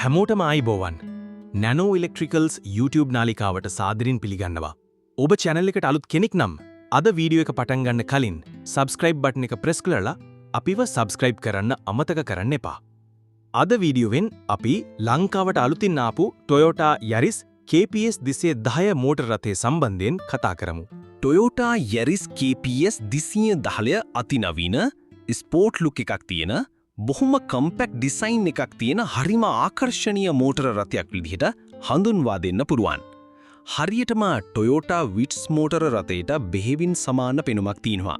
හැමෝටම ආයිබෝවන්. Nano ඉලෙක්ට්‍රිකල්ස් YouTube නාලිකාවට සාදරයෙන් පිළිගන්නවා. ඔබ channel එකට අලුත් කෙනෙක් නම් අද වීඩියෝ එක පටන් ගන්න කලින් subscribe button එක press කරලා අපිව subscribe කරන්න අමතක කරන්න එපා. අද වීඩියෝවෙන් අපි ලංකාවට අලුතින් ආපු Toyota Yaris KPS 210 මෝටර රථය සම්බන්ධයෙන් කතා කරමු. Toyota Yaris KPS 210 අතිනවීන ස්පෝර්ට් ලුක් එකක් තියෙන බොහොම කම්පැක්ට් ඩිසයින් එකක් තියෙන හරිම ආකර්ශනීය මෝටර රථයක් විදිහට හඳුන්වා දෙන්න පුරුවන්. හරියටම Toyota Vitz මෝටර රථයට බෙහෙවින් සමාන පෙනුමක් තියෙනවා.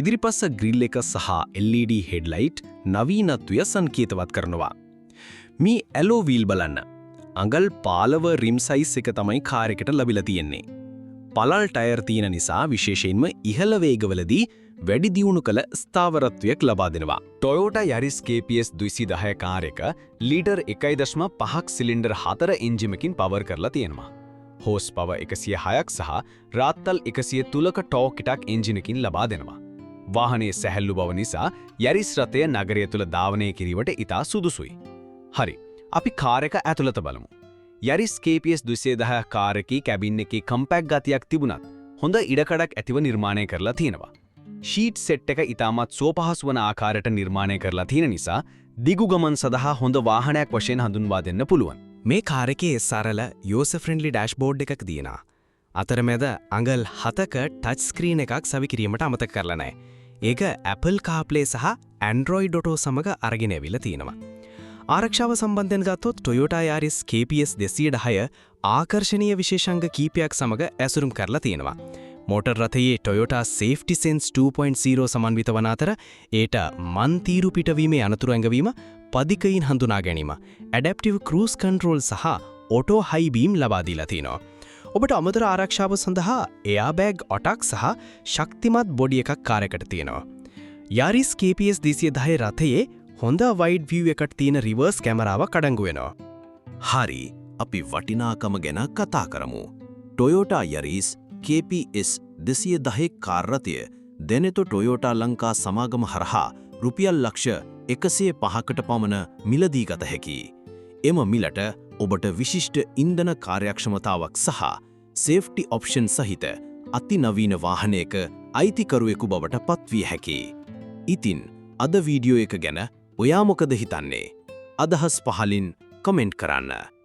ඉදිරිපස්ස ග්‍රිල් එක සහ LED හෙඩ්ලයිට් නවීනත්වය සංකේතවත් කරනවා. මේ ඇලෝ වීල් බලන්න. අඟල් 15 රිම් සයිස් එක තමයි කාර් එකට ලැබිලා තියෙන්නේ. පළල් ටයර් තියෙන නිසා විශේෂයෙන්ම ඉහළ වේගවලදී වැඩි දියුණු කළ ස්ථාවරත්වයක් ලබා දෙනවා. Toyota Yaris KPS 210 කාර් එක ලීටර් 1.5ක් සිලින්ඩර් 4 එන්ජිමකින් පවර් කරලා තියෙනවා. හෝස් පවර් 106ක් සහ රාත්තල් 103ක ටෝක් එකක් එන්ජිනකින් ලබා දෙනවා. වාහනේ සැහැල්ලු බව නිසා Yaris රථය නගරය තුල ධාවනය කිරීමට ඉතා සුදුසුයි. හරි, අපි කාර් එක ඇතුළත බලමු. Yaris KPS 210 කාර් එකේ කැබින් එකේ කම්පැක්ට් ගතියක් තිබුණත් හොඳ ඉඩකඩක් ඇතිව නිර්මාණය කරලා තියෙනවා. ෂීට් සෙට් එක ඉතාමත් සුවපහසු වන ආකාරයට නිර්මාණය කරලා තියෙන නිසා දිගු ගමන් සඳහා හොඳ වාහනයක් වශයෙන් හඳුන්වා දෙන්න පුළුවන්. මේ කාර් එකේ සරල යූසර් ෆ්‍රෙන්ඩ්ලි ඩෑෂ්බෝඩ් එකක් තියෙනවා. අතරමැද අඟල් 7ක ටච් ස්ක්‍රීන් එකක් සවි කිරීමට අමතක කරලා නැහැ. ඒක Apple CarPlay සහ Android Auto සමග අරගෙන ඇවිල්ලා තියෙනවා. ආරක්ෂාව සම්බන්ධයෙන් ගත්තොත් Toyota Yaris KPS 210 ආකර්ශනීය විශේෂාංග කීපයක් සමග ඇසුරුම් කරලා තියෙනවා. මෝටර් රථයේ Toyota Safety Sense 2.0 සමන්විත වන අතර ඒට මන් තීරු පිටවීමේ අනතුරු ඇඟවීම, පදිකයින් හඳුනා ගැනීම, Adaptive Cruise Control සහ Auto High Beam ලබා දීලා තිනවා. ඔබට අමතර ආරක්ෂාව සඳහා airbag 8ක් සහ ශක්තිමත් බොඩි එකක් කාර් එකට තියෙනවා. Yaris KPS 210 රථයේ හොඳ wide view එකක් තියෙන reverse කැමරාවක් අඩංගු වෙනවා. හරි, අපි වටිනාකම ගැන කතා කරමු. Toyota Yaris KPS 210 කාර් රථය දැනෙත Toyota ලංකා සමාගම හරහා රුපියල් ලක්ෂ 105කට පමණ මිලදී ගත හැකියි. එම මිලට ඔබට විශිෂ්ට ඉන්ධන කාර්යක්ෂමතාවක් සහ සේෆ්ටි ඔප්ෂන් සහිත අතිනවීන වාහනයක අයිතිකරුවෙකු බවට පත්විය හැකියි. ඉතින් අද වීඩියෝ එක ගැන ඔයා මොකද හිතන්නේ? අදහස් පහලින් කමෙන්ට් කරන්න.